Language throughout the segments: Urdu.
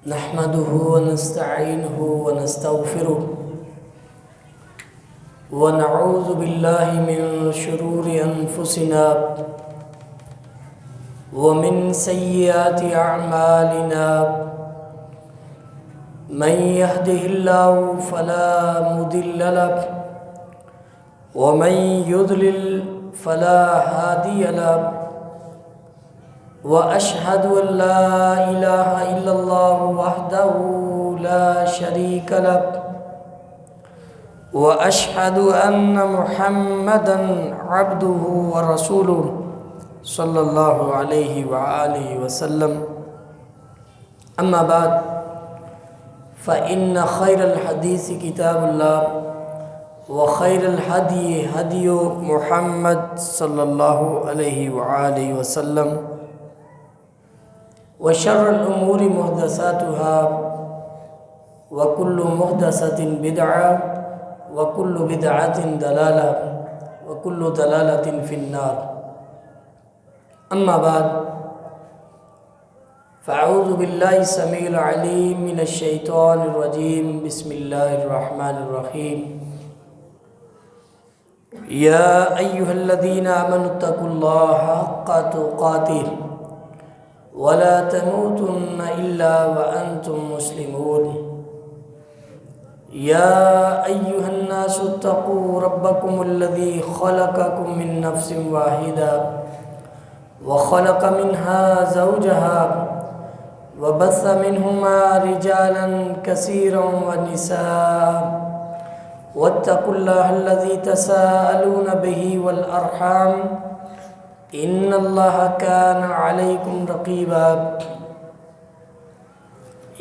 نحمده ونستعينه ونستغفره ونعوذ بالله من شرور أنفسنا ومن سيئات أعمالنا. من يهده الله فلا مضل له ومن يضلل فلا هادي له. وأشهد أن لا إله إلا الله وحده لا شريك له وأشهد أن محمدًا عبده ورسوله صلى الله عليه وآله وسلم. أما بعد فإن خير الحديث كتاب الله وخير الهدي هدي محمد صلى الله عليه وآله وسلم وشر الأمور محدثاتها وكل محدثة بدعة وكل بدعة ضلالة وكل ضلالة في النار. أما بعد فأعوذ بالله السميع العليم من الشيطان الرجيم. بسم الله الرحمن الرحيم. يا أيها الذين آمنوا اتقوا الله حق تقاته ولا تموتن إلا وأنتم مسلمون. يا أيها الناس اتقوا ربكم الذي خلقكم من نفس واحدة وخلق منها زوجها وبث منهما رجالا كثيرا ونساء واتقوا الله الذي تساءلون به والأرحام إن الله كان عليكم رقيبا.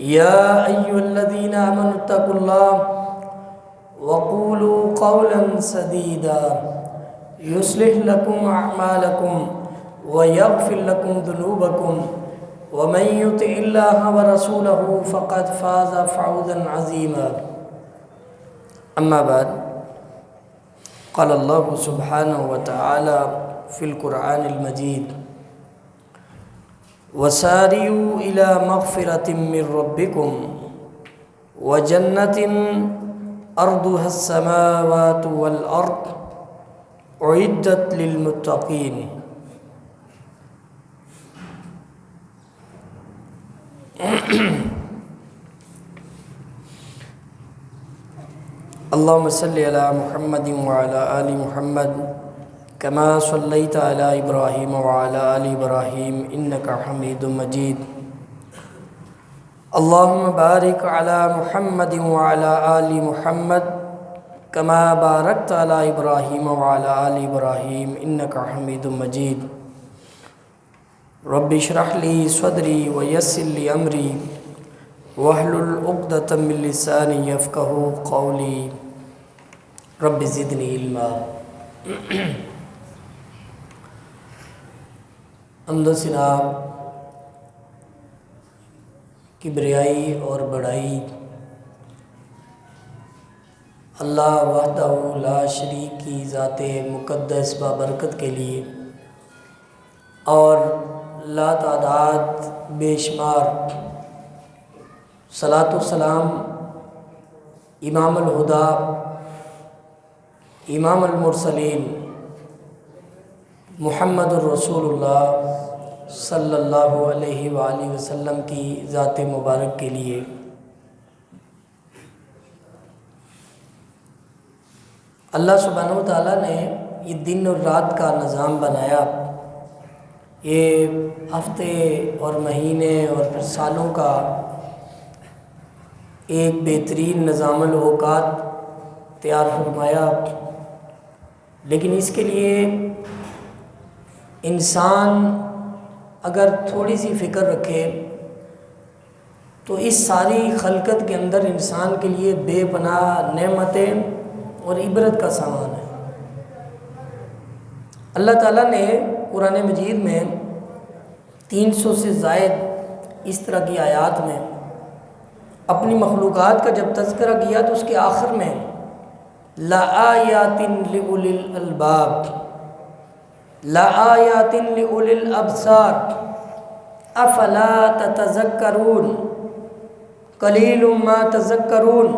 يا أيها الذين آمنوا اتقوا الله وقولوا قولا سديدا يصلح لكم أعمالكم ويغفر لكم ذنوبكم ومن يطع الله ورسوله فقد فاز فوزا عظيما. أما بعد قال الله سبحانه وتعالى في القرآن المجيد وسارعوا إلى مغفرة من ربكم وجنة أرضها السماوات والأرض أعدت للمتقين. اللهم صل على محمد وعلى آل محمد كما صليت على إبراهيم وعلى آل إبراهيم إنك حميد مجيد. اللهم بارك على محمد وعلى آل محمد كما باركت على إبراهيم وعلى آل إبراهيم إنك حميد مجيد. رب اشرح لي صدري ويسر لي أمري واحلل عقدة من لساني يفقهوا قولي. رب زدني علما. حمد و ثنا کبریائی اور بڑائی اللہ وحدہ لا شریک کی ذات مقدس بابرکت کے لیے اور لا تعداد بے شمار صلاۃ و سلام امام الہدیٰ امام المرسلین محمد الرسول اللہ صلی اللہ علیہ وآلہ وسلم کی ذات مبارک کے لیے. اللہ سبحانہ و تعالیٰ نے یہ دن اور رات کا نظام بنایا. یہ ہفتے اور مہینے اور پھر سالوں کا ایک بہترین نظام الاوقات تیار فرمایا. لیکن اس کے لیے انسان اگر تھوڑی سی فکر رکھے تو اس ساری خلقت کے اندر انسان کے لیے بے پناہ نعمتیں اور عبرت کا سامان ہے. اللہ تعالیٰ نے قرآن مجید میں 300 سے زائد اس طرح کی آیات میں اپنی مخلوقات کا جب تذکرہ کیا تو اس کے آخر میں لَآیَاتٍ لِأُولِي الْأَلْبَابِ لَآیَاتٍ لِأُولِي الْأَبْصَارِ افلا تتذکرون. قلیل ما تذکرون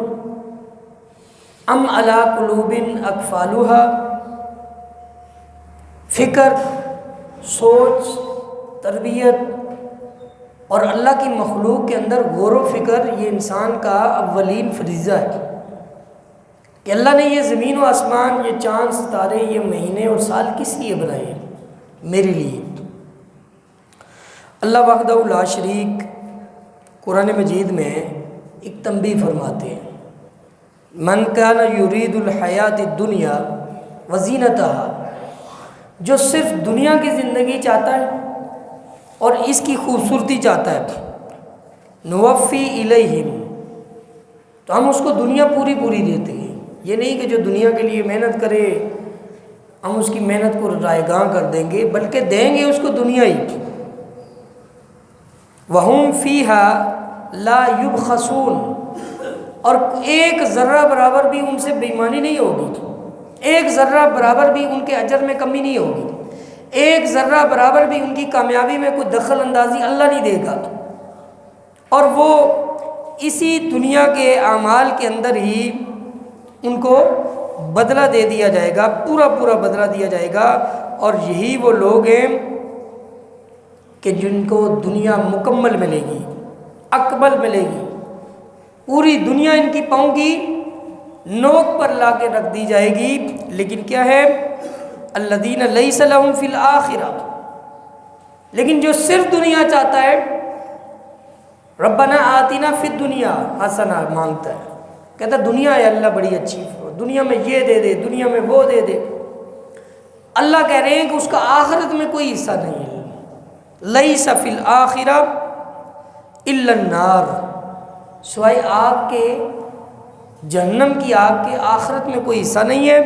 ام علی قلوب اقفالها. فکر، سوچ، تربیت اور اللہ کی مخلوق کے اندر غور و فکر یہ انسان کا اولین فریضہ ہے کہ اللہ نے یہ زمین و آسمان، یہ چاند ستارے، یہ مہینے اور سال کس لیے بنائے ہیں؟ میرے لیے. اللہ وحدہ لا شریک قرآن مجید میں ایک تنبیہ فرماتے ہیں، من کان یرید الحیات الدنیا وزینتہا، جو صرف دنیا کی زندگی چاہتا ہے اور اس کی خوبصورتی چاہتا ہے، نوفی الیہم، تو ہم اس کو دنیا پوری پوری دیتے ہیں. یہ نہیں کہ جو دنیا کے لیے محنت کرے ہم اس کی محنت کو رائے گاں کر دیں گے، بلکہ دیں گے اس کو دنیا ہی. وَهُمْ فِيهَا لَا يُبْخَسُونَ، اور ایک ذرہ برابر بھی ان سے بے ایمانی نہیں ہوگی، ایک ذرہ برابر بھی ان کے اجر میں کمی نہیں ہوگی، ایک ذرہ برابر بھی ان کی کامیابی میں کوئی دخل اندازی اللہ نہیں دے گا. اور وہ اسی دنیا کے اعمال کے اندر ہی ان کو بدلہ دے دیا جائے گا، پورا پورا بدلہ دیا جائے گا. اور یہی وہ لوگ ہیں کہ جن کو دنیا مکمل ملے گی، اکمل ملے گی، پوری دنیا ان کی پاؤں کی نوک پر لا کے رکھ دی جائے گی. لیکن کیا ہے؟ الذین لیس لہم فی الآخرہ، لیکن جو صرف دنیا چاہتا ہے، ربنا آتنا فی الدنیا حسنہ مانگتا ہے، کہتا ہے دنیا ہے اللہ بڑی اچھی، دنیا میں یہ دے دے، دنیا میں وہ دے دے. اللہ کہہ رہے ہیں کہ اس کا آخرت میں کوئی حصہ نہیں ہے. لیس فی الآخرہ الا النار، سوائے آگ کے، جہنم کی آگ کے آخرت میں کوئی حصہ نہیں ہے.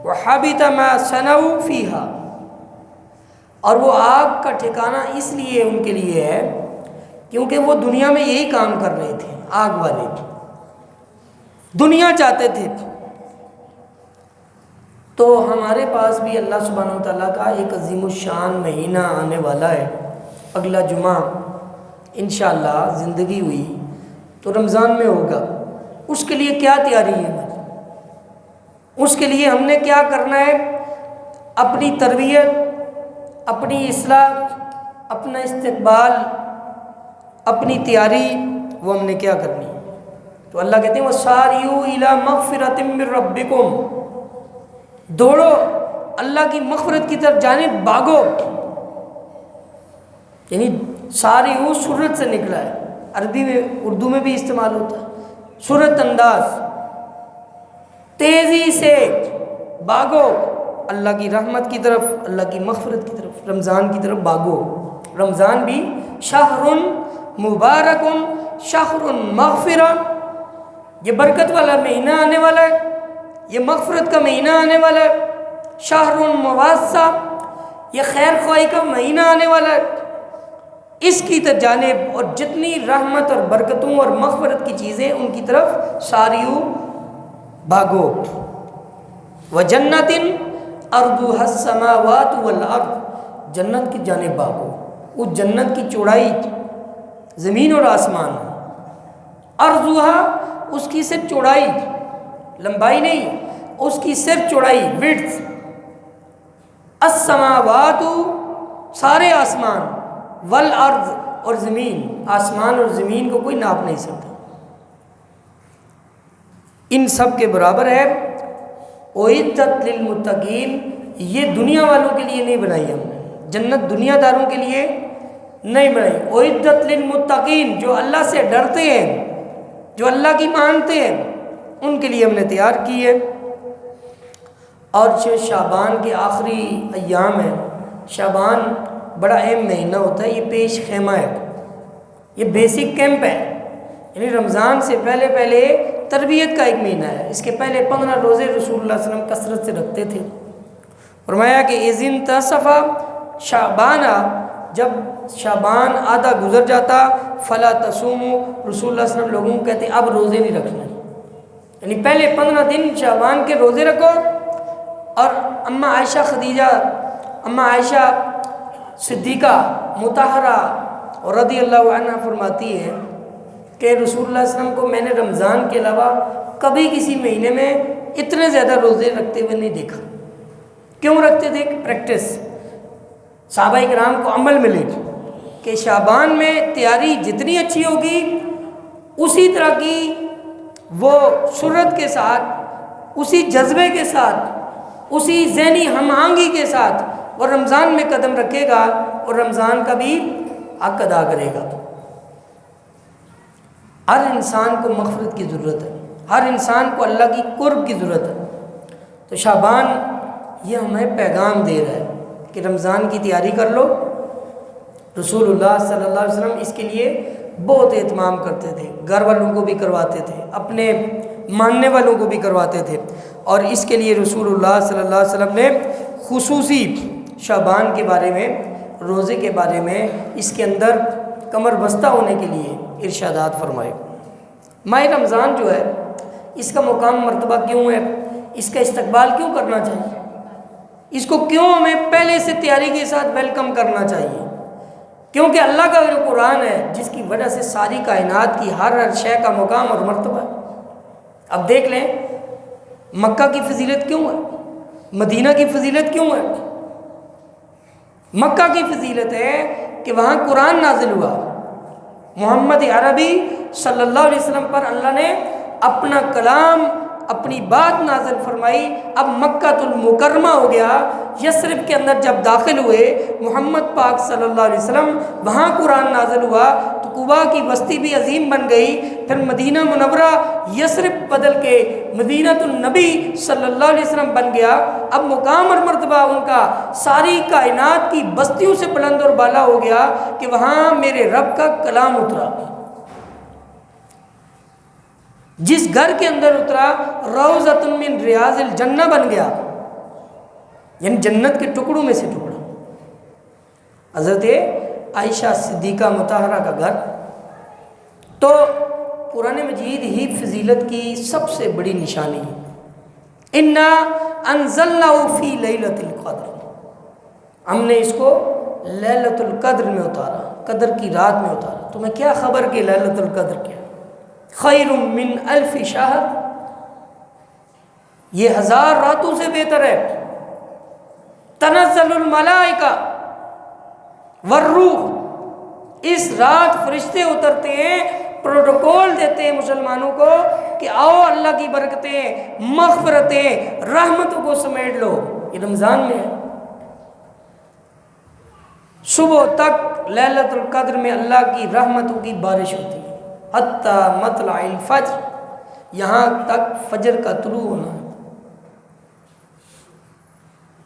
وحبط ما صنعوا فیہا، اور وہ آگ کا ٹھکانہ اس لیے ان کے لیے ہے کیونکہ وہ دنیا میں یہی کام کر رہے تھے. آگ والے دنیا چاہتے تھے. تو ہمارے پاس بھی اللہ سبحانہ و تعالیٰ کا ایک عظیم الشان مہینہ آنے والا ہے. اگلا جمعہ انشاءاللہ زندگی ہوئی تو رمضان میں ہوگا. اس کے لیے کیا تیاری ہے ہماری؟ اس کے لیے ہم نے کیا کرنا ہے؟ اپنی تربیت، اپنی اصلاح، اپنا استقبال، اپنی تیاری، وہ ہم نے کیا کرنی ہے؟ تو اللہ کہتے ہیں وَسَارِعُوا إِلَىٰ مَغْفِرَةٍ مِّن رَبِّكُمْ، دوڑو اللہ کی مغفرت کی طرف جانب بھاگو. یعنی سارعوا سرعت سے نکلا ہے، عربی میں اردو میں بھی استعمال ہوتا ہے. سرعت انداز، تیزی سے بھاگو اللہ کی رحمت کی طرف، اللہ کی مغفرت کی طرف، رمضان کی طرف بھاگو. رمضان بھی شہر مبارک، شہر مغفرہ، یہ برکت والا مہینہ آنے والا ہے، یہ مغفرت کا مہینہ آنے والا ہے. شہر مواسہ، یہ خیر خواہی کا مہینہ آنے والا ہے. اس کی جانب اور جتنی رحمت اور برکتوں اور مغفرت کی چیزیں ان کی طرف ساریو بھاگو. وَجَنَّةٍ أَرْضُهَا السَّمَاوَاتُ وَالْأَرْضُ، جنت کی جانب بھاگو. اس جنت کی چوڑائی زمین اور آسمان، ارضها اس کی صرف چوڑائی، لمبائی نہیں، اس کی صرف چوڑائی، وڈتھ. السماوات سارے آسمان، والارض اور زمین، آسمان اور زمین کو کوئی ناپ نہیں سکتا، ان سب کے برابر ہے. اعدت للمتقین، یہ دنیا والوں کے لیے نہیں بنائی ہم نے، جنت دنیا داروں کے لیے نہیں بنائی. اعدت للمتقین، جو اللہ سے ڈرتے ہیں، جو اللہ کی مانتے ہیں، ان کے لیے ہم نے تیار کی ہے. اور شعبان کے آخری ایام ہیں. شعبان بڑا اہم مہینہ ہوتا ہے، یہ پیش خیمہ ہے، یہ بیسک کیمپ ہے. یعنی رمضان سے پہلے پہلے تربیت کا ایک مہینہ ہے. اس کے پہلے 15 روزے رسول اللہ صلی اللہ علیہ وسلم کثرت سے رکھتے تھے. فرمایا کہ اذ انتصف شعبان، جب شعبان آدھا گزر جاتا، فلا تصوموا، رسول اللہ صلی اللہ علیہ وسلم لوگوں کو کہتے اب روزے نہیں رکھنے. یعنی پہلے 15 دن شعبان کے روزے رکھو. اور اماں عائشہ خدیجہ، اماں عائشہ صدیقہ مطہرہ رضی اللہ عنہ فرماتی ہے کہ رسول اللہ صلی اللہ علیہ وسلم کو میں نے رمضان کے علاوہ کبھی کسی مہینے میں اتنے زیادہ روزے رکھتے ہوئے نہیں دیکھا۔ کیوں رکھتے تھے؟ پریکٹس، صحابہ کرام کو عمل ملے کہ شعبان میں تیاری جتنی اچھی ہوگی اسی طرح کی وہ سرعت کے ساتھ، اسی جذبے کے ساتھ، اسی ذہنی ہم آہنگی کے ساتھ وہ رمضان میں قدم رکھے گا اور رمضان کا بھی حق ادا کرے گا۔ ہر انسان کو مغفرت کی ضرورت ہے، ہر انسان کو اللہ کی قرب کی ضرورت ہے۔ تو شعبان یہ ہمیں پیغام دے رہا ہے کہ رمضان کی تیاری کر لو۔ رسول اللہ صلی اللہ علیہ وسلم اس کے لیے بہت اہتمام کرتے تھے، گھر والوں کو بھی کرواتے تھے، اپنے ماننے والوں کو بھی کرواتے تھے، اور اس کے لیے رسول اللہ صلی اللہ علیہ وسلم نے خصوصی شعبان کے بارے میں، روزے کے بارے میں، اس کے اندر کمر بستہ ہونے کے لیے ارشادات فرمائے۔ ماہ رمضان جو ہے اس کا مقام مرتبہ کیوں ہے، اس کا استقبال کیوں کرنا چاہیے، اس کو کیوں ہمیں پہلے سے تیاری کے ساتھ ویلکم کرنا چاہیے؟ کیونکہ اللہ کا جو قرآن ہے جس کی وجہ سے ساری کائنات کی ہر شے کا مقام اور مرتبہ ہے۔ اب دیکھ لیں مکہ کی فضیلت کیوں ہے، مدینہ کی فضیلت کیوں ہے؟ مکہ کی فضیلت ہے کہ وہاں قرآن نازل ہوا، محمد عربی صلی اللہ علیہ وسلم پر اللہ نے اپنا کلام، اپنی بات نازل فرمائی۔ اب مکہ المکرمہ ہو گیا، یثرب کے اندر جب داخل ہوئے محمد پاک صلی اللہ علیہ وسلم، وہاں قرآن نازل ہوا تو قبا کی بستی بھی عظیم بن گئی، پھر مدینہ منورہ یثرب بدل کے مدینہ النبی صلی اللہ علیہ وسلم بن گیا۔ اب مقام اور مرتبہ ان کا ساری کائنات کی بستیوں سے بلند اور بالا ہو گیا کہ وہاں میرے رب کا کلام اترا۔ جس گھر کے اندر اترا روضۃ من ریاض الجنہ بن گیا، یعنی جنت کے ٹکڑوں میں سے ٹکڑا۔ حضرت عائشہ صدیقہ مطہرہ کا گھر، تو قرآن مجید ہی فضیلت کی سب سے بڑی نشانی ہے۔ انا انزلناہ فی لیلۃ القدر، ہم نے اس کو لیلۃ القدر میں اتارا، قدر کی رات میں اتارا۔ تمہیں کیا خبر کہ لیلۃ القدر کیا؟ خیر من الف شہر، یہ 1000 راتوں سے بہتر ہے۔ تنزل الملائکہ والروح، اس رات فرشتے اترتے ہیں، پروٹوکول دیتے ہیں مسلمانوں کو کہ آؤ اللہ کی برکتیں، مغفرتیں، رحمتوں کو سمیٹ لو۔ یہ رمضان میں ہے، صبح تک لیلۃ القدر میں اللہ کی رحمتوں کی بارش ہوتی ہے، حتی مطلع الفجر، یہاں تک فجر کا طلوع ہونا ہے۔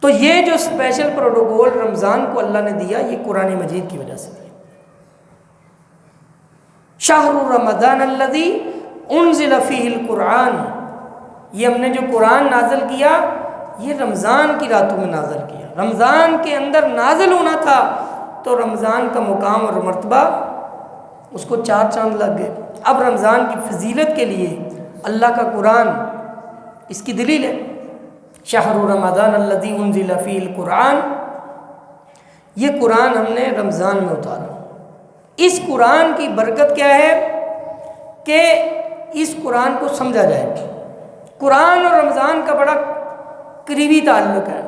تو یہ جو اسپیشل پروٹوکول رمضان کو اللہ نے دیا، یہ قرآن مجید کی وجہ سے دیا۔ شہر رمضان الذی انزل فیہ القرآن، یہ ہم نے جو قرآن نازل کیا یہ رمضان کی راتوں میں نازل کیا، رمضان کے اندر نازل ہونا تھا، تو رمضان کا مقام اور مرتبہ اس کو 4 چاند لگ گئے۔ اب رمضان کی فضیلت کے لیے اللہ کا قرآن اس کی دلیل ہے۔ شہر رمضان الذی انزل فیہ القرآن، یہ قرآن ہم نے رمضان میں اتارا۔ اس قرآن کی برکت کیا ہے کہ اس قرآن کو سمجھا جائے۔ قرآن اور رمضان کا بڑا قریبی تعلق ہے،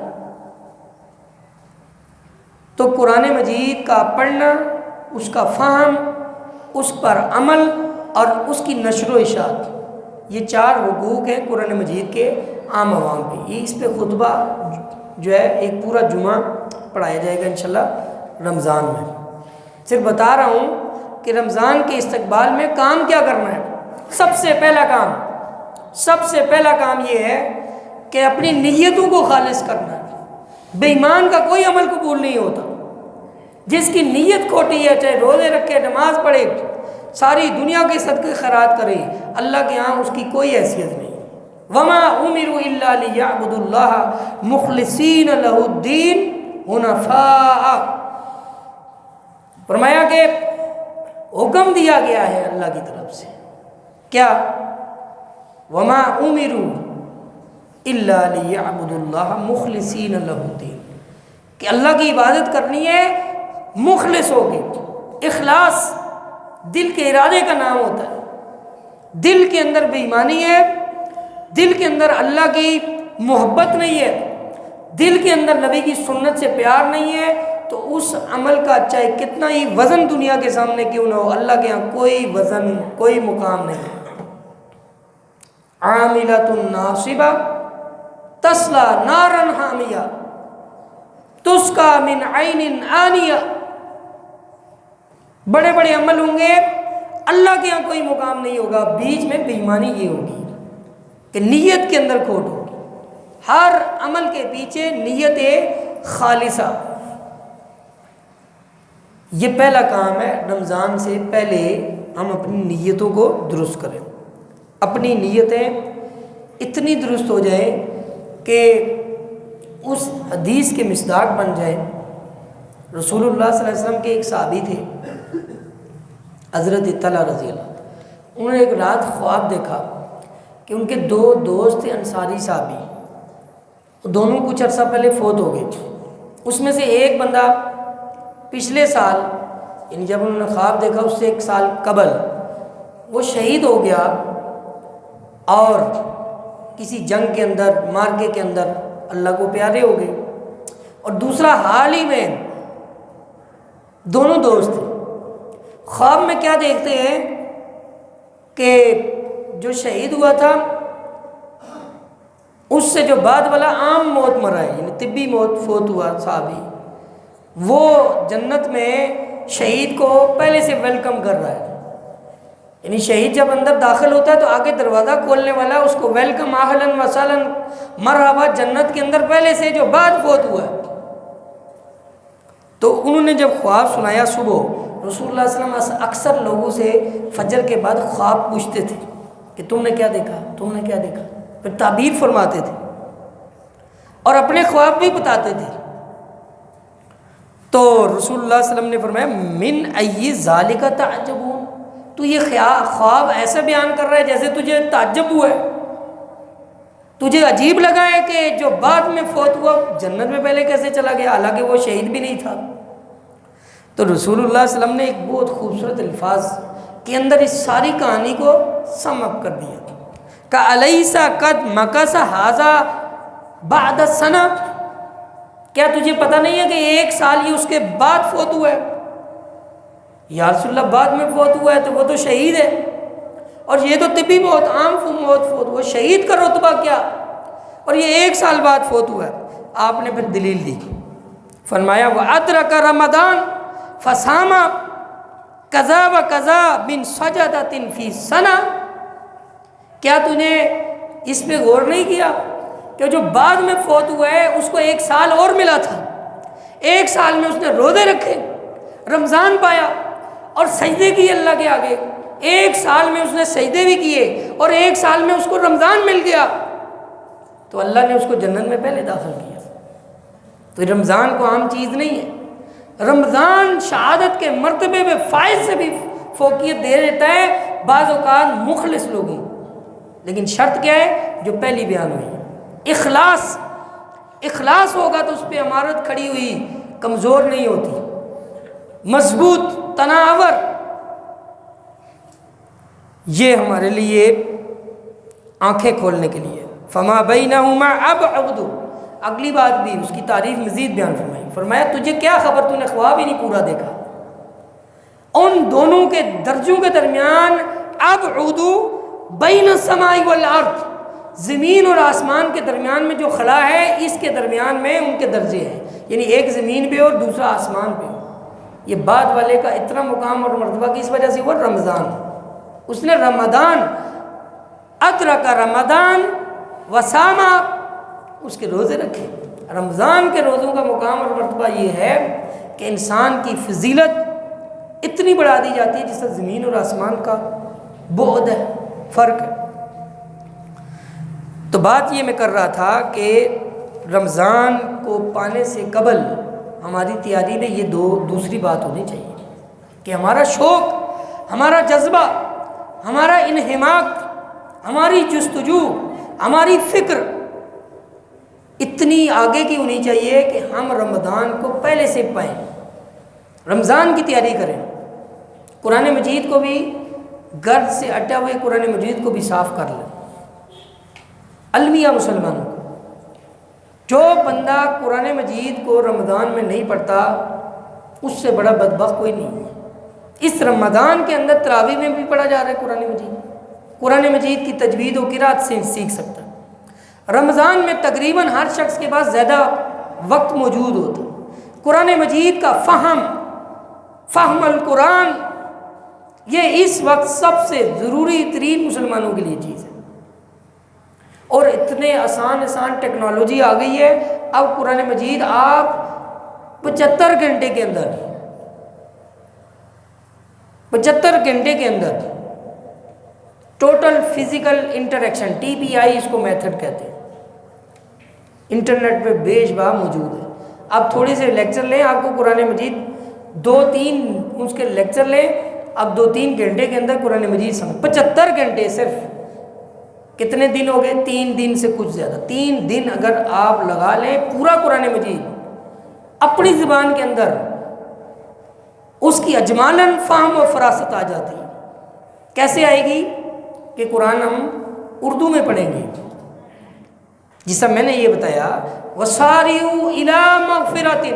تو قرآن مجید کا پڑھنا، اس کا فہم، اس پر عمل اور اس کی نشر و اشاعت، یہ 4 حقوق ہیں قرآن مجید کے عام عوام پہ۔ یہ اس پہ خطبہ جو ہے ایک پورا جمعہ پڑھایا جائے گا انشاءاللہ رمضان میں۔ صرف بتا رہا ہوں کہ رمضان کے استقبال میں کام کیا کرنا ہے۔ سب سے پہلا کام یہ ہے کہ اپنی نیتوں کو خالص کرنا ہے۔ بے ایمان کا کوئی عمل قبول نہیں ہوتا۔ جس کی نیت کھوٹی ہے، چاہے روزے رکھے، نماز پڑھے، ساری دنیا کے صدقے خیرات کرے، اللہ کے ہاں اس کی کوئی حیثیت نہیں۔ وما امروا الا لیعبدوا اللہ مخلصین لہ الدین حنفاء، فرمایا کہ حکم دیا گیا ہے اللہ کی طرف سے، کیا؟ وما امروا الا لیعبدوا اللہ مخلصین لہ الدین، کہ اللہ کی عبادت کرنی ہے مخلص ہو کے، اخلاص، دل کے ارادے کا نام ہوتا ہے۔ دل کے اندر بے ایمانی ہے، دل کے اندر اللہ کی محبت نہیں ہے، دل کے اندر نبی کی سنت سے پیار نہیں ہے، تو اس عمل کا چاہے کتنا ہی وزن دنیا کے سامنے کیوں نہ ہو، اللہ کے ہاں کوئی وزن، کوئی مقام نہیں۔ عاملۃ ناصبہ تصلی نارا حامیہ تسقی من عین آنیہ، بڑے بڑے عمل ہوں گے، اللہ کے یہاں کوئی مقام نہیں ہوگا، بیچ میں بے ایمانی یہ ہوگی کہ نیت کے اندر کھوٹ ہوگی۔ ہر عمل کے پیچھے نیت خالصہ، یہ پہلا کام ہے۔ رمضان سے پہلے ہم اپنی نیتوں کو درست کریں، اپنی نیتیں اتنی درست ہو جائیں کہ اس حدیث کے مصداق بن جائیں۔ رسول اللہ صلی اللہ علیہ وسلم کے ایک صحابی تھے حضرت طلحہ رضی اللہ، انہوں نے ایک رات خواب دیکھا کہ ان کے دو دوست تھے انصاری صحابی، دونوں کچھ عرصہ پہلے فوت ہو گئے۔ اس میں سے ایک بندہ پچھلے سال، یعنی جب انہوں نے خواب دیکھا اس سے ایک سال قبل، وہ شہید ہو گیا اور کسی جنگ کے اندر، مارکے کے اندر اللہ کو پیارے ہو گئے، اور دوسرا حال ہی میں دونوں دوست تھے۔ خواب میں کیا دیکھتے ہیں کہ جو شہید ہوا تھا اس سے جو بعد والا عام موت مرا ہے، یعنی طبی موت فوت ہوا صحابی، وہ جنت میں شہید کو پہلے سے ویلکم کر رہا ہے۔ یعنی شہید جب اندر داخل ہوتا ہے تو آگے دروازہ کھولنے والا اس کو ویلکم، اہلاً وسہلاً، مرحبا، جنت کے اندر پہلے سے جو بعد فوت ہوا ہے۔ تو انہوں نے جب خواب سنایا صبح، رسول اللہ صلی اللہ علیہ وسلم اکثر لوگوں سے فجر کے بعد خواب پوچھتے تھے کہ تم نے کیا دیکھا، تم نے کیا دیکھا، پھر تعبیر فرماتے تھے اور اپنے خواب بھی بتاتے تھے۔ تو رسول اللہ صلی اللہ علیہ وسلم نے فرمایا من ای ذالک تعجبون، تو یہ خواب ایسا بیان کر رہا ہے جیسے تجھے تعجب ہوا ہے، تجھے عجیب لگا ہے کہ جو بعد میں فوت ہوا جنت میں پہلے کیسے چلا گیا، حالانکہ وہ شہید بھی نہیں تھا۔ تو رسول اللہ صلی اللہ علیہ وسلم نے ایک بہت خوبصورت الفاظ کے اندر اس ساری کہانی کو سم اپ کر دیا کہ الیس قد مکث ھذا بعد السنہ، کیا تجھے پتہ نہیں ہے کہ ایک سال یہ اس کے بعد فوت ہوا ہے؟ یا رسول اللہ بعد میں فوت ہوا ہے تو وہ تو شہید ہے، اور یہ تو طبی موت، عام موت فوت ہوا، شہید کا رتبہ کیا، اور یہ ایک سال بعد فوت ہوا ہے۔ آپ نے پھر دلیل دی، فرمایا وَأَدْرَكَ رَمَضَانَ فَصَامَ كَذَا وَكَذَا مِنْ سَجَدَةٍ فِي سَنَةٍ، کیا تو نے اس پہ غور نہیں کیا کہ جو بعد میں فوت ہوا ہے اس کو ایک سال اور ملا تھا، ایک سال میں اس نے روزے رکھے، رمضان پایا اور سجدے کیے اللہ کے آگے، ایک سال میں اس نے سجدے بھی کیے اور ایک سال میں اس کو رمضان مل گیا، تو اللہ نے اس کو جنت میں پہلے داخل کیا۔ تو رمضان کو عام چیز نہیں ہے، رمضان شہادت کے مرتبے میں فائز سے بھی فوقیت دے دیتا ہے بعض اوقات مخلص لوگوں، لیکن شرط کیا ہے جو پہلی بیان ہوئی، اخلاص۔ اخلاص ہوگا تو اس پہ عمارت کھڑی ہوئی کمزور نہیں ہوتی، مضبوط، تناور۔ یہ ہمارے لیے آنکھیں کھولنے کے لیے فما بینہما ابعد، اگلی بات بھی اس کی تعریف مزید بیان فرمائی، فرمایا تجھے کیا خبر، تو نے خواب ہی نہیں پورا دیکھا، ان دونوں کے درجوں کے درمیان ابعد بین السماء والارض، زمین اور آسمان کے درمیان میں جو خلا ہے اس کے درمیان میں ان کے درجے ہیں، یعنی ایک زمین پہ اور دوسرا آسمان پہ۔ یہ بعد والے کا اتنا مقام اور مرتبہ کس وجہ سے ہوا، رمضان، اس نے رمضان ادرک رمضان وصام، اس کے روزے رکھے۔ رمضان کے روزوں کا مقام اور مرتبہ یہ ہے کہ انسان کی فضیلت اتنی بڑھا دی جاتی ہے جس سے زمین اور آسمان کا بعد ہے، فرق ہے۔ تو بات یہ میں کر رہا تھا کہ رمضان کو پانے سے قبل ہماری تیاری میں یہ دوسری بات ہونی چاہیے کہ ہمارا شوق، ہمارا جذبہ، ہمارا انہماک، ہماری جستجو، ہماری فکر اتنی آگے کی ہونی چاہیے کہ ہم رمضان کو پہلے سے پائیں، رمضان کی تیاری کریں، قرآن مجید کو بھی گرد سے اٹے ہوئے قرآن مجید کو بھی صاف کر لیں. المیہ مسلمانوں کو، جو بندہ قرآن مجید کو رمضان میں نہیں پڑھتا اس سے بڑا بدبخت کوئی نہیں ہے. اس رمضان کے اندر تراویح میں بھی پڑھا جا رہا ہے قرآن مجید. قرآن مجید کی تجوید و قرات سے سیکھ سکتا ہے. رمضان میں تقریباً ہر شخص کے پاس زیادہ وقت موجود ہوتا ہے. قرآن مجید کا فہم القرآن یہ اس وقت سب سے ضروری ترین مسلمانوں کے لیے چیز ہے. اور اتنے آسان ٹیکنالوجی آ گئی ہے. اب قرآن مجید آپ 75 گھنٹے کے اندر ٹوٹل فزیکل انٹریکشن TPI اس کو میتھڈ کہتے ہیں، انٹرنیٹ پہ بے شبہ موجود ہے. آپ تھوڑے سے لیکچر لیں، آپ کو قرآن مجید 2-3 اس کے لیکچر لیں، اب 2-3 گھنٹے کے اندر قرآن مجید سمجھ. 75 گھنٹے صرف کتنے دن ہو گئے؟ 3 دن سے کچھ زیادہ. 3 دن اگر آپ لگا لیں پورا قرآن مجید اپنی زبان کے اندر، اس کی اجمالاً فہم و فراست آ جاتی ہے. کیسے آئے گی؟ کہ قرآن ہم اردو میں پڑھیں گے. جیسا میں نے یہ بتایا وَسَارِعُوا إِلَىٰ مَغْفِرَةٍ،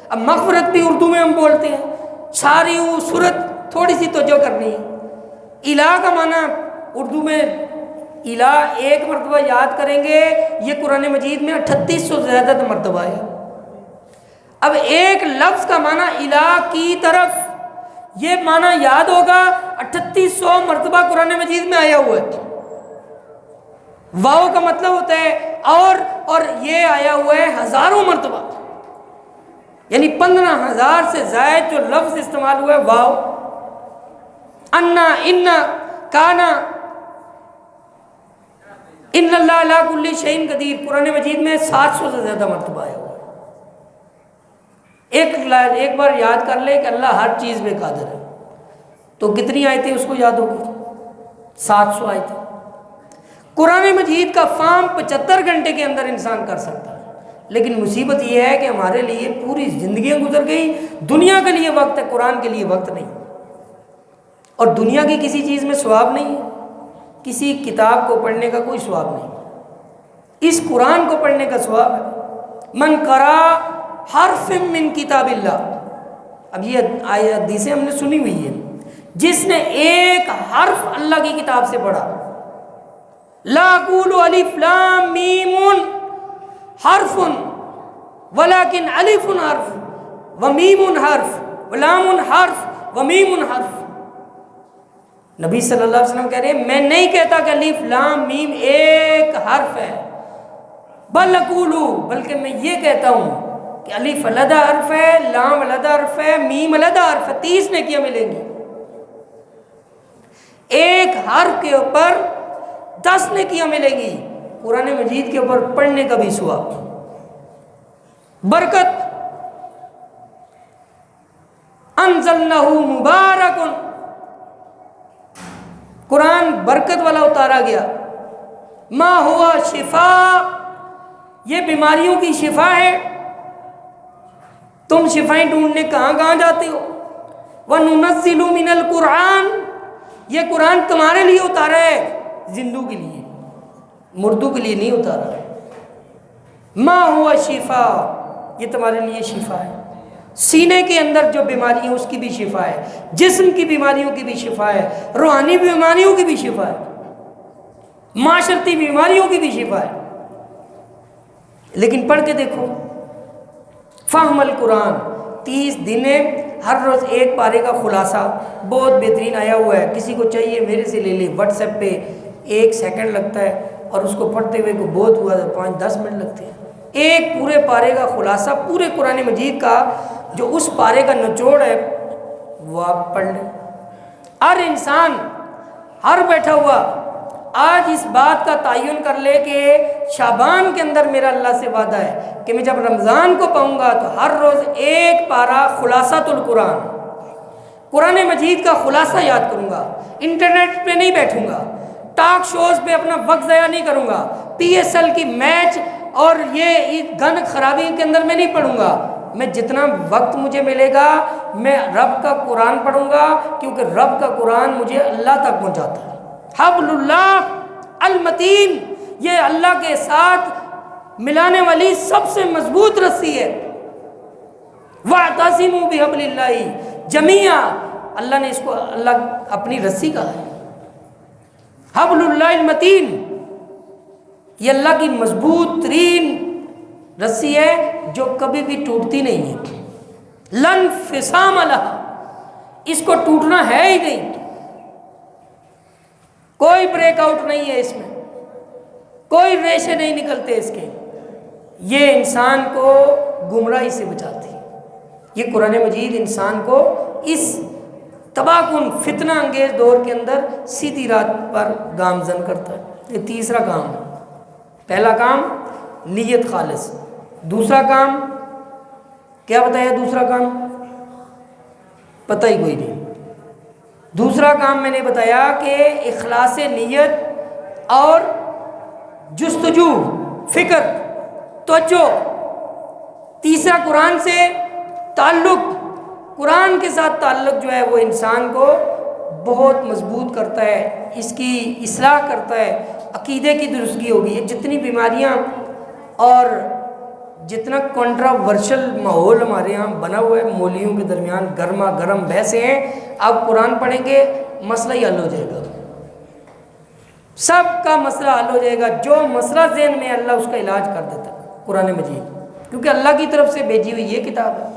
اب مغفرت بھی اردو میں ہم بولتے ہیں. ساریو صورت تھوڑی سی توجہ کرنی ہے. الہ کا معنی اردو میں الہ ایک مرتبہ یاد کریں گے، یہ قرآن مجید میں 3800 سے زیادہ مرتبہ ہے. اب ایک لفظ کا معنی الہ کی طرف، یہ معنی یاد ہوگا 3800 مرتبہ قرآن مجید میں آیا ہوا ہے. واو کا مطلب ہوتا ہے اور یہ آیا ہوا ہے ہزاروں مرتبہ، یعنی 15,000 سے زائد جو لفظ استعمال ہوا ہے واو. انا ان کانا ان اللہ علی کل شیء قدیر قرآن مجید میں 700 سے زیادہ مرتبہ آیا ہوا ہے. ایک بار یاد کر لے کہ اللہ ہر چیز میں قادر ہے، تو کتنی آیتیں اس کو یاد ہوگی؟ 700 آیتیں. قرآن مجید کا فہم 75 گھنٹے کے اندر انسان کر سکتا ہے. لیکن مصیبت یہ ہے کہ ہمارے لیے پوری زندگیاں گزر گئی، دنیا کے لیے وقت ہے، قرآن کے لیے وقت نہیں. اور دنیا کی کسی چیز میں ثواب نہیں ہے، کسی کتاب کو پڑھنے کا کوئی ثواب نہیں، اس قرآن کو پڑھنے کا ثواب ہے. من قرأ حرف من کتاب اللہ، اب یہ حدیثیں ہم نے سنی ہوئی ہے، جس نے ایک حرف اللہ کی کتاب سے پڑھا. لا اقول الف لام میم حرف ولكن الف حرف ومیم حرف ولام حرف ومیم حرف. نبی صلی اللہ علیہ وسلم کہہ رہے ہیں میں نہیں کہتا کہ الف لام میم ایک حرف ہے، بل اقول، بلکہ میں یہ کہتا ہوں کہ الف علیحدہ حرف ہے، لام علیحدہ حرف ہے، میم علیحدہ حرف ہے. 30 نیکیاں ملیں گی. ایک حرف کے اوپر 10 نیکیاں ملیں گی. قرآن مجید کے اوپر پڑھنے کا بھی ثواب. برکت انزلناہ مبارک، قرآن برکت والا اتارا گیا. ما ہوا شفا، یہ بیماریوں کی شفا ہے. تم شفائیں ڈھونڈنے کہاں جاتے ہو؟ وَنُنَزِّلُ مِنَ الْقُرْآنِ، یہ قرآن تمہارے لیے اتارا ہے، زندوں کے لیے، مردوں کے لیے نہیں اتارا ہے. ما ہوا شفا، یہ تمہارے لیے شفا ہے. سینے کے اندر جو بیماری ہے اس کی بھی شفا ہے، جسم کی بیماریوں کی بھی شفا ہے، روحانی بیماریوں کی بھی شفا ہے، معاشرتی بیماریوں کی بھی شفا ہے. لیکن پڑھ کے دیکھو فہم القرآن. 30 دن ہر روز ایک پارے کا خلاصہ بہت بہترین آیا ہوا ہے. کسی کو چاہیے میرے سے لے لے، واٹس ایپ پہ 1 سیکنڈ لگتا ہے اور اس کو پڑھتے ہوئے کو بہت ہوا 5-10 منٹ لگتے ہیں. ایک پورے پارے کا خلاصہ پورے قرآن مجید کا، جو اس پارے کا نچوڑ ہے وہ آپ پڑھ لیں. ہر انسان، ہر بیٹھا ہوا آج اس بات کا تعین کر لے کہ شعبان کے اندر میرا اللہ سے وعدہ ہے کہ میں جب رمضان کو پاؤں گا تو ہر روز ایک پارہ خلاصۃ القرآن، قرآن مجید کا خلاصہ یاد کروں گا. انٹرنیٹ پہ نہیں بیٹھوں گا، ٹاک شوز پہ اپنا وقت ضائع نہیں کروں گا، PSL کی میچ اور یہ گن خرابی کے اندر میں نہیں پڑھوں گا. میں جتنا وقت مجھے ملے گا میں رب کا قرآن پڑھوں گا، کیونکہ رب کا قرآن مجھے اللہ تک پہنچاتا ہے۔ حبل اللہ المتین، یہ اللہ کے ساتھ ملانے والی سب سے مضبوط رسی ہے۔ وَاعْتَصِمُوا بِحَبْلِ اللَّهِ جَمِيعًا، اللہ نے اس کو اللہ اپنی رسی کہا ہے۔ حبل اللہ المتین، یہ اللہ کی مضبوط ترین رسی ہے جو کبھی بھی ٹوٹتی نہیں ہے۔ لن انفصام لہا، اس کو ٹوٹنا ہے ہی نہیں، کوئی بریک آؤٹ نہیں ہے اس میں، کوئی ریشے نہیں نکلتے اس کے۔ یہ انسان کو گمراہی سے بچاتی ہے۔ یہ قرآن مجید انسان کو اس تباہ کن فتنہ انگیز دور کے اندر سیدھی راہ پر گامزن کرتا ہے۔ یہ تیسرا کام ہے۔ پہلا کام نیت خالص، دوسرا کام کیا بتایا؟ دوسرا کام پتہ ہی کوئی نہیں۔ دوسرا کام میں نے بتایا کہ اخلاص نیت اور جستجو، فکر، توجہ۔ تیسرا قرآن سے تعلق، قرآن کے ساتھ تعلق جو ہے وہ انسان کو بہت مضبوط کرتا ہے، اس کی اصلاح کرتا ہے، عقیدے کی درستگی ہوگی۔ جتنی بیماریاں اور جتنا کنٹراورشل ماحول ہمارے یہاں بنا ہوا ہے، مولیوں کے درمیان گرما گرم بحثیں ہیں، آپ قرآن پڑھیں گے مسئلہ ہی حل ہو جائے گا، سب کا مسئلہ حل ہو جائے گا۔ جو مسئلہ ذہن میں ہے اللہ اس کا علاج کر دیتا ہے قرآن مجید، کیونکہ اللہ کی طرف سے بھیجی ہوئی یہ کتاب ہے۔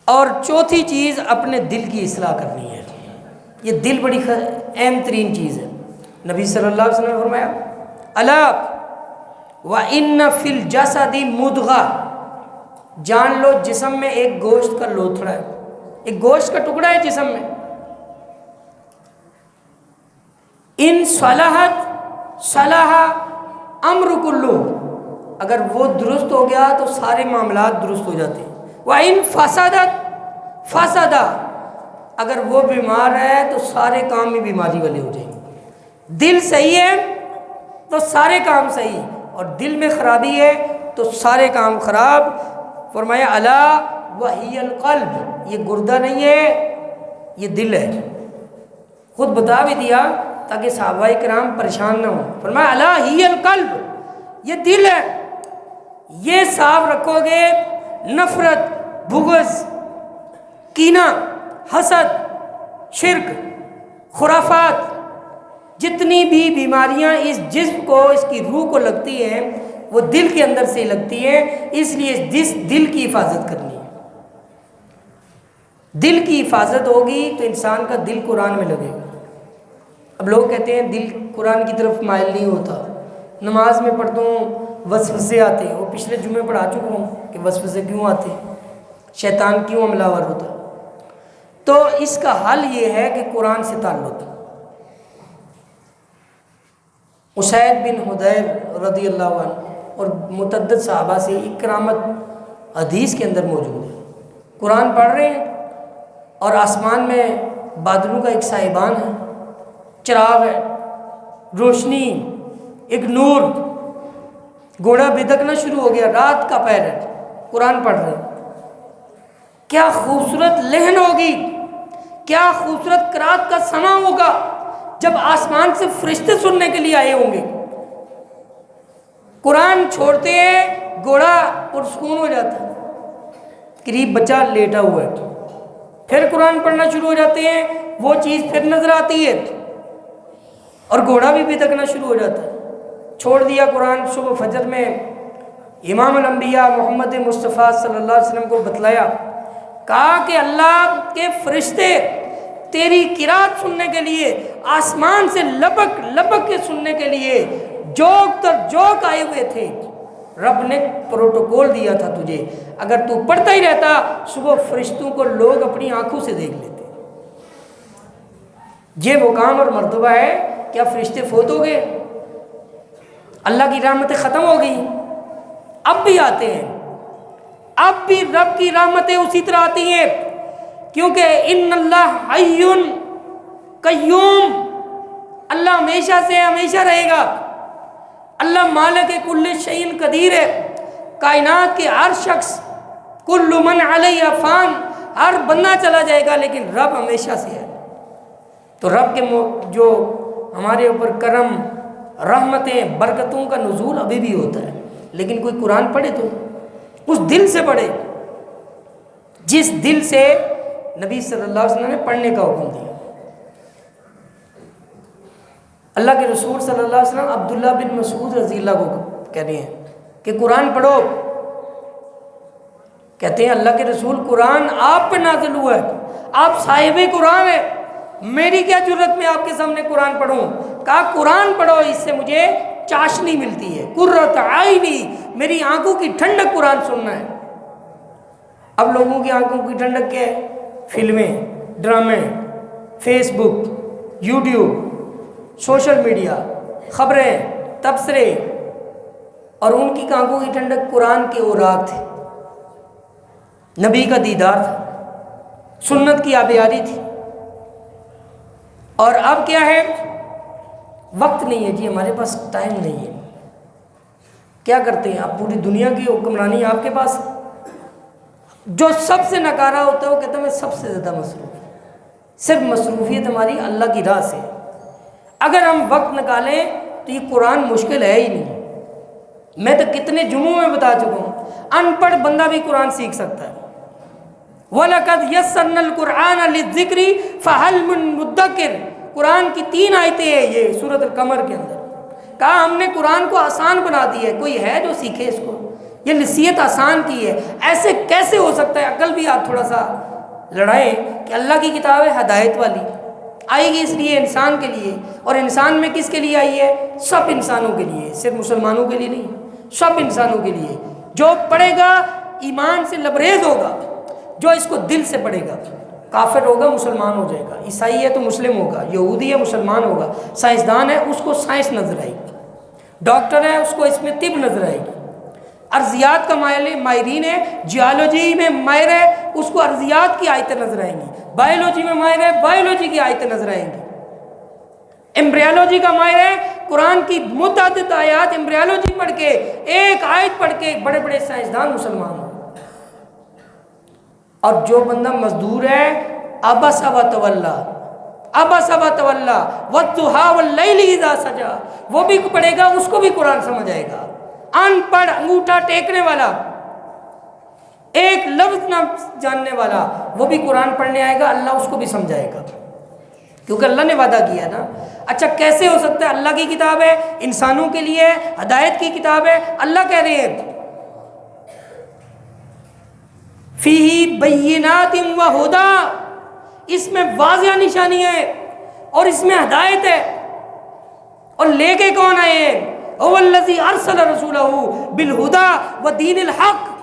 اور چوتھی چیز اپنے دل کی اصلاح کرنی ہے۔ یہ دل بڑی اہم ترین چیز ہے۔ نبی صلی اللہ علیہ وسلم نے فرمایا الا وَإِنَّ فِي الْجَسَدِ مُضْغَةً، جان لو جسم میں ایک گوشت کا لوتھڑا ہے، ایک گوشت کا ٹکڑا ہے جسم میں۔ ان صلحت صلح امر کلو، اگر وہ درست ہو گیا تو سارے معاملات درست ہو جاتے ہیں۔ وَإِن فَسَدَتْ فَسَدَ، اگر وہ بیمار ہے تو سارے کام ہی بیماری والے ہو جائیں گے۔ دل صحیح ہے تو سارے کام صحیح، اور دل میں خرابی ہے تو سارے کام خراب۔ فرمایا الا وہی القلب، یہ گردہ نہیں ہے یہ دل ہے۔ خود بتا بھی دیا تاکہ صحابہ کرام پریشان نہ ہوں۔ فرمایا الا ہی القلب، یہ دل ہے، یہ صاف رکھو گے، نفرت، بغض، کینہ، حسد، شرک، خرافات، جتنی بھی بیماریاں اس جسم کو، اس کی روح کو لگتی ہیں وہ دل کے اندر سے لگتی ہیں، اس لیے اس دل کی حفاظت کرنی ہے۔ دل کی حفاظت ہوگی تو انسان کا دل قرآن میں لگے گا۔ اب لوگ کہتے ہیں دل قرآن کی طرف مائل نہیں ہوتا، نماز میں پڑھتا ہوں وسوسے آتے ہیں۔ وہ پچھلے جمعے پڑھا چکا ہوں کہ وسوسے کیوں آتے ہیں، شیطان کیوں حملہ آور ہوتا ہے۔ تو اس کا حل یہ ہے کہ قرآن سے تعلق۔ اسید بن حضیر رضی اللہ عنہ اور متعدد صحابہ سے ایک کرامت حدیث کے اندر موجود ہے۔ قرآن پڑھ رہے ہیں اور آسمان میں بادلوں کا ایک سائبان ہے، چراغ ہے، روشنی، ایک نور، گھوڑا بھدکنا شروع ہو گیا، رات کا پہر ہے، قرآن پڑھ رہے ہیں۔ کیا خوبصورت لہن ہوگی، کیا خوبصورت قرات کا سما ہوگا جب آسمان سے فرشتے سننے کے لیے آئے ہوں گے۔ قرآن چھوڑتے ہیں گھوڑا پرسکون ہو جاتا ہے، قریب بچہ لیٹا ہوا ہے، پھر قرآن پڑھنا شروع ہو جاتے ہیں، وہ چیز پھر نظر آتی ہے اور گھوڑا بھی بھدکنا شروع ہو جاتا ہے۔ چھوڑ دیا قرآن، صبح فجر میں امام الانبیاء محمد مصطفیٰ صلی اللہ علیہ وسلم کو بتلایا، کہا کہ اللہ کے فرشتے تیری قرات سننے کے لیے آسمان سے لپک لپک کے سننے کے لیے جوک تر جوک آئے ہوئے تھے۔ رب نے پروٹوکول دیا تھا تجھے، اگر تو پڑھتا ہی رہتا صبح فرشتوں کو لوگ اپنی آنکھوں سے دیکھ لیتے۔ یہ مقام اور مرتبہ ہے۔ کیا فرشتے فوت ہو گئے؟ اللہ کی رحمتیں ختم ہو گئی؟ اب بھی آتے ہیں، اب بھی رب کی رحمتیں اسی طرح آتی ہیں، کیونکہ ان اللہ حی قیوم، اللہ ہمیشہ سے ہمیشہ رہے گا۔ اللہ مالک کل شیء قدیر ہے، کائنات کے ہر شخص کل من علیہ فان، ہر بندہ چلا جائے گا لیکن رب ہمیشہ سے ہے۔ تو رب کے جو ہمارے اوپر کرم، رحمتیں، برکتوں کا نزول ابھی بھی ہوتا ہے، لیکن کوئی قرآن پڑھے تو اس دل سے پڑھے جس دل سے نبی صلی اللہ علیہ وسلم نے پڑھنے کا حکم دیا۔ اللہ کے رسول صلی اللہ علیہ وسلم عبداللہ بن مسعود رضی اللہ کو کہہ رہے ہیں کہ قرآن پڑھو۔ کہتے ہیں اللہ کے رسول قرآن آپ پہ نازل ہوا ہے، آپ صاحب قرآن ہیں، میری کیا جرت میں آپ کے سامنے قرآن پڑھوں؟ کہا قرآن پڑھو، اس سے مجھے چاشنی ملتی ہے، قرۃ عینی، میری آنکھوں کی ٹھنڈک قرآن سننا ہے۔ اب لوگوں کی آنکھوں کی ٹھنڈک کیا ہے؟ فلمیں، ڈرامے، فیس بک، یوٹیوب، سوشل میڈیا، خبریں، تبصرے، اور ان کی آنکھوں کی ٹھنڈک قرآن کے اوراق تھے، نبی کا دیدار تھا، سنت کی آبیاری تھی۔ اور اب کیا ہے؟ وقت نہیں ہے جی، ہمارے پاس ٹائم نہیں ہے۔ کیا کرتے ہیں آپ؟ پوری دنیا کی حکمرانی آپ کے پاس، جو سب سے نکارا ہوتا ہے وہ کہتا ہے میں سب سے زیادہ مصروف ہوں۔ صرف مصروفیت ہماری اللہ کی راہ سے۔ اگر ہم وقت نکالیں تو یہ قرآن مشکل ہے ہی نہیں۔ میں تو کتنے جمعوں میں بتا چکا ہوں، ان پڑھ بندہ بھی قرآن سیکھ سکتا ہے۔ وَلَقَدْ يَسَّرْنَا الْقُرْآنَ لِلذِّكْرِ فَهَلْ مِن مُدَّكِرٍ، قرآن کی 3 آیتیں ہیں یہ سورۃ القمر کے اندر۔ کہا ہم نے قرآن کو آسان بنا دی ہے، کوئی ہے جو سیکھے اس کو؟ یہ نصیحت آسان کی ہے، ایسے کیسے ہو سکتا ہے؟ عقل بھی آپ تھوڑا سا لڑائیں کہ اللہ کی کتاب ہے ہدایت والی، آئے گی اس لیے انسان کے لیے، اور انسان میں کس کے لیے آئی ہے؟ سب انسانوں کے لیے، صرف مسلمانوں کے لیے نہیں، سب انسانوں کے لیے۔ جو پڑھے گا ایمان سے لبریز ہوگا، جو اس کو دل سے پڑھے گا، کافر ہوگا مسلمان ہو جائے گا، عیسائی ہے تو مسلم ہوگا، یہودی ہے مسلمان ہوگا، سائنسدان ہے اس کو سائنس نظر آئے گی، ڈاکٹر ہے اس کو اس میں طب نظر آئے گی، ارضیات کا ماہرین ہے، جیولوجی میں ماہر ہے اس کو ارضیات کی آیتیں نظر آئیں گی، بایولوجی میں ماہر ہے بایولوجی کی آیتیں نظر آئیں گی، ایمبریالوجی کا ماہر ہے قرآن کی متعدد آیات ایمبریالوجی پڑھ کے، ایک آیت پڑھ کے بڑے بڑے سائنسدان مسلمان ہوں۔ اور جو بندہ مزدور ہے عبس وتولی، عبس وتولی والضحیٰ واللیل اذا سجی، وہ بھی پڑھے گا، اس کو بھی قرآن سمجھ آئے گا۔ ان پڑھ انگوٹھا ٹیکنے والا، ایک لفظ نہ جاننے والا، وہ بھی قرآن پڑھنے آئے گا، اللہ اس کو بھی سمجھائے گا، کیونکہ اللہ نے وعدہ کیا نا۔ اچھا کیسے ہو سکتا ہے؟ اللہ کی کتاب ہے، انسانوں کے لیے ہدایت کی کتاب ہے، اللہ کہہ رہے ہیں فیہ بینات و ہدی، اس میں واضح نشانی ہے اور اس میں ہدایت ہے، اور لے کے کون آئے ہیں؟ هو الذی ارسل رسولہ بالہدی و دین الحق،